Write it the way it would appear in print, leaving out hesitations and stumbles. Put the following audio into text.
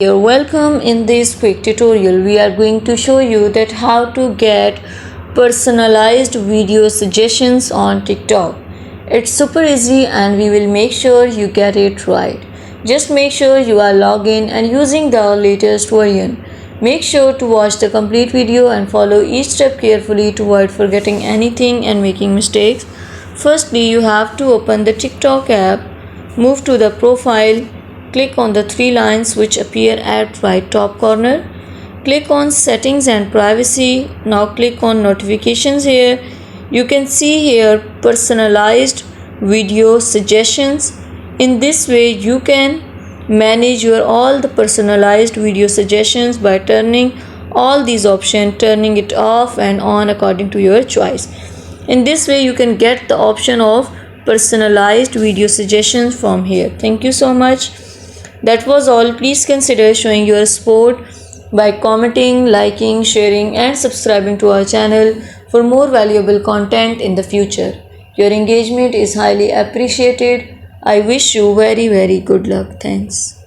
You're welcome. In this quick tutorial we are going to show you that how to get personalized video suggestions on TikTok. It's super easy and we will make sure you get it right. Just make sure you are logged in and using the latest version. Make sure to watch the complete video and follow each step carefully to avoid forgetting anything and making mistakes. Firstly, you have to open the TikTok app, move to the profile. Click on the three lines which appear at right top corner. Click on settings and privacy. Now click on notifications here. You can see here personalized video suggestions. In this way you can manage your all the personalized video suggestions by turning all these options, turning it off and on according to your choice. In this way you can get the option of personalized video suggestions from here. Thank you so much. That was all. Please consider showing your support by commenting, liking, sharing and subscribing to our channel for more valuable content in the future. Your engagement is highly appreciated. I wish you very good luck. Thanks.